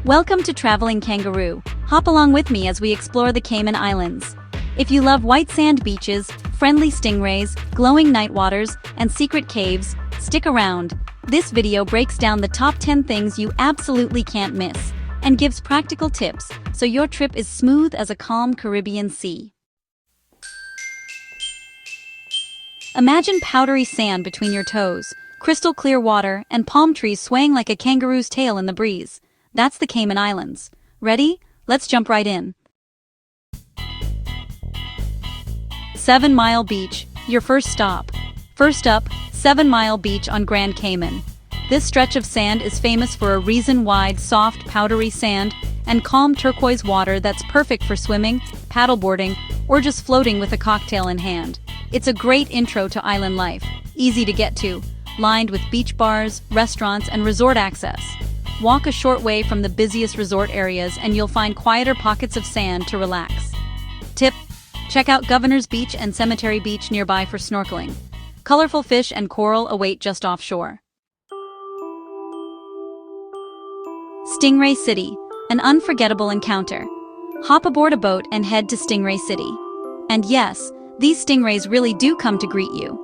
Welcome to Traveling Kangaroo. Hop along with me as we explore the Cayman Islands. If you love white sand beaches, friendly stingrays, glowing night waters, and secret caves, stick around. This video breaks down the top 10 things you absolutely can't miss and gives practical tips so your trip is smooth as a calm Caribbean sea. Imagine powdery sand between your toes, crystal clear water, and palm trees swaying like a kangaroo's tail in the breeze. That's the Cayman Islands. Ready? Let's jump right in. 7 Mile Beach, your first stop. First up, 7 Mile Beach on Grand Cayman. This stretch of sand is famous for a reason-wide, soft, powdery sand and calm turquoise water that's perfect for swimming, paddleboarding, or just floating with a cocktail in hand. It's a great intro to island life, easy to get to, lined with beach bars, restaurants, and resort access. Walk a short way from the busiest resort areas and you'll find quieter pockets of sand to relax. Tip: check out Governor's Beach and Cemetery Beach nearby for snorkeling. Colorful fish and coral await just offshore. Stingray City, an unforgettable encounter. Hop aboard a boat and head to Stingray City. And yes, these stingrays really do come to greet you.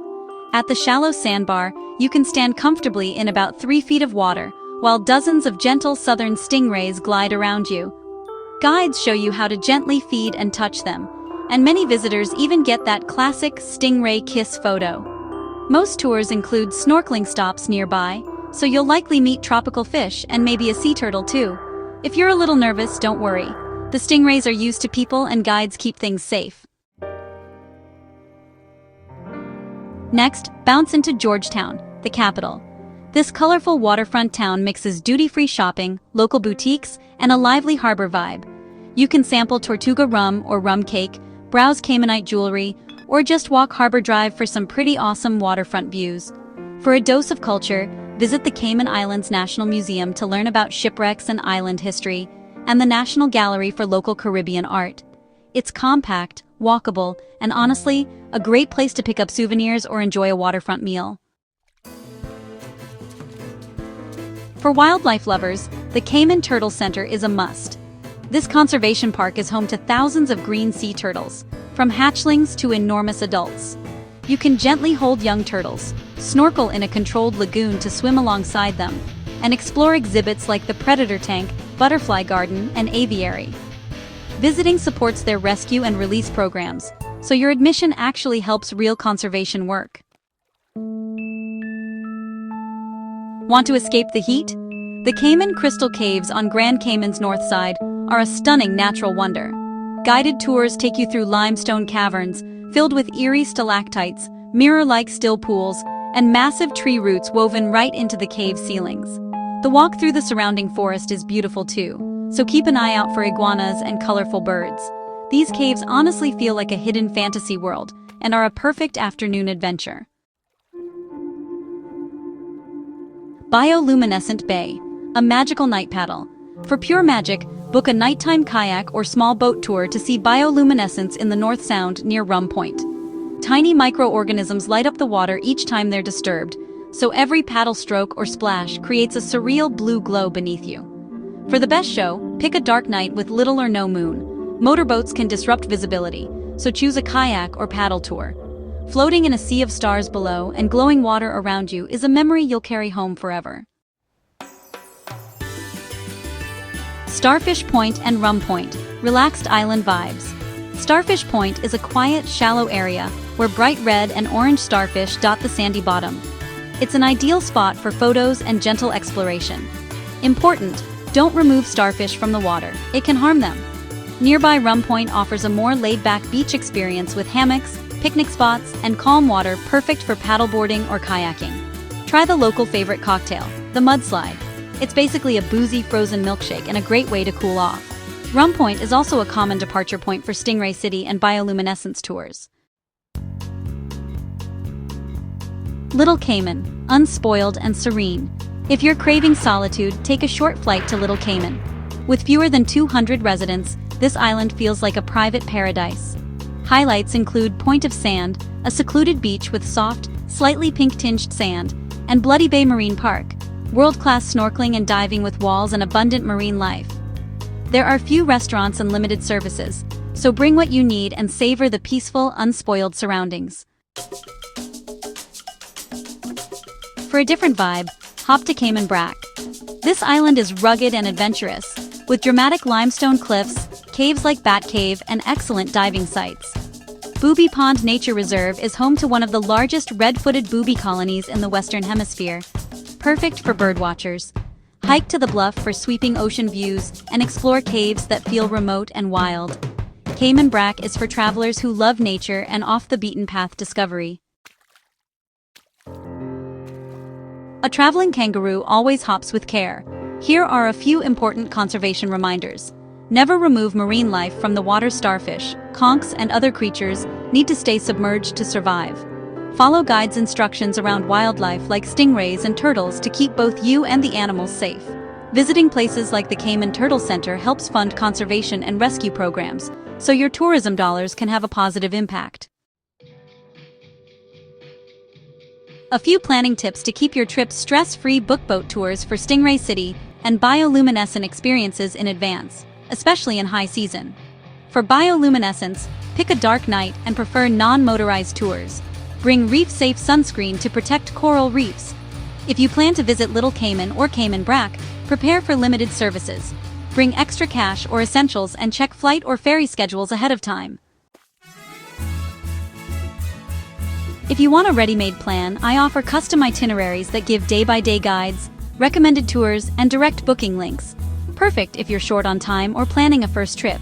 At the shallow sandbar, you can stand comfortably in about 3 feet of water, while dozens of gentle southern stingrays glide around you. Guides show you how to gently feed and touch them, and many visitors even get that classic stingray kiss photo. Most tours include snorkeling stops nearby, so you'll likely meet tropical fish and maybe a sea turtle too. If you're a little nervous, don't worry. The stingrays are used to people and guides keep things safe. Next, bounce into Georgetown, the capital. This colorful waterfront town mixes duty-free shopping, local boutiques, and a lively harbor vibe. You can sample Tortuga rum or rum cake, browse Caymanite jewelry, or just walk Harbor Drive for some pretty awesome waterfront views. For a dose of culture, visit the Cayman Islands National Museum to learn about shipwrecks and island history, and the National Gallery for local Caribbean art. It's compact, walkable, and honestly, a great place to pick up souvenirs or enjoy a waterfront meal. For wildlife lovers, the Cayman Turtle Center is a must. This conservation park is home to thousands of green sea turtles, from hatchlings to enormous adults. You can gently hold young turtles, snorkel in a controlled lagoon to swim alongside them, and explore exhibits like the predator tank, butterfly garden, and aviary. Visiting supports their rescue and release programs, so your admission actually helps real conservation work. Want to escape the heat? The Cayman Crystal Caves on Grand Cayman's north side are a stunning natural wonder. Guided tours take you through limestone caverns filled with eerie stalactites, mirror-like still pools, and massive tree roots woven right into the cave ceilings. The walk through the surrounding forest is beautiful too, so keep an eye out for iguanas and colorful birds. These caves honestly feel like a hidden fantasy world and are a perfect afternoon adventure. Bioluminescent Bay, a magical night paddle. For pure magic, book a nighttime kayak or small boat tour to see bioluminescence in the North Sound near Rum Point. Tiny microorganisms light up the water each time they're disturbed, so every paddle stroke or splash creates a surreal blue glow beneath you. For the best show, pick a dark night with little or no moon. Motorboats can disrupt visibility, so choose a kayak or paddle tour. Floating in a sea of stars below and glowing water around you is a memory you'll carry home forever. Starfish Point and Rum Point, relaxed island vibes. Starfish Point is a quiet, shallow area where bright red and orange starfish dot the sandy bottom. It's an ideal spot for photos and gentle exploration. Important: don't remove starfish from the water, it can harm them. Nearby Rum Point offers a more laid-back beach experience with hammocks, picnic spots, and calm water perfect for paddleboarding or kayaking. Try the local favorite cocktail, the mudslide. It's basically a boozy frozen milkshake and a great way to cool off. Rum Point is also a common departure point for Stingray City and bioluminescence tours. Little Cayman, unspoiled and serene. If you're craving solitude, take a short flight to Little Cayman. With fewer than 200 residents, this island feels like a private paradise. Highlights include Point of Sand, a secluded beach with soft, slightly pink-tinged sand, and Bloody Bay Marine Park, world-class snorkeling and diving with walls and abundant marine life. There are few restaurants and limited services, so bring what you need and savor the peaceful, unspoiled surroundings. For a different vibe, hop to Cayman Brac. This island is rugged and adventurous, with dramatic limestone cliffs, caves like Bat Cave, and excellent diving sites. Booby Pond Nature Reserve is home to one of the largest red-footed booby colonies in the Western Hemisphere, perfect for birdwatchers. Hike to the bluff for sweeping ocean views and explore caves that feel remote and wild. Cayman Brac is for travelers who love nature and off-the-beaten-path discovery. A traveling kangaroo always hops with care. Here are a few important conservation reminders. Never remove marine life from the water. Starfish, conchs, and other creatures need to stay submerged to survive. Follow guides' instructions around wildlife like stingrays and turtles to keep both you and the animals safe. Visiting places like the Cayman Turtle Center helps fund conservation and rescue programs, so your tourism dollars can have a positive impact. A few planning tips to keep your trip stress-free: book boat tours for Stingray City and bioluminescent experiences in advance, especially in high season. For bioluminescence, pick a dark night and prefer non-motorized tours. Bring reef-safe sunscreen to protect coral reefs. If you plan to visit Little Cayman or Cayman Brac, prepare for limited services. Bring extra cash or essentials and check flight or ferry schedules ahead of time. If you want a ready-made plan, I offer custom itineraries that give day-by-day guides, recommended tours, and direct booking links. Perfect if you're short on time or planning a first trip.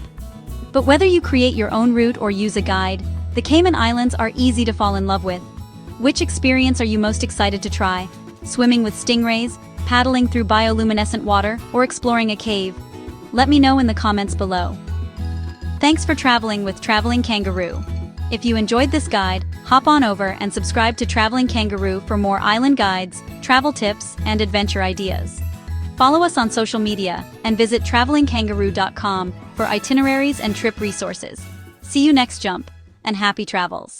But whether you create your own route or use a guide, the Cayman Islands are easy to fall in love with. Which experience are you most excited to try? Swimming with stingrays, paddling through bioluminescent water, or exploring a cave? Let me know in the comments below. Thanks for traveling with Traveling Kangaroo. If you enjoyed this guide, hop on over and subscribe to Traveling Kangaroo for more island guides, travel tips, and adventure ideas. Follow us on social media and visit travelingkangaroo.com for itineraries and trip resources. See you next jump, and happy travels!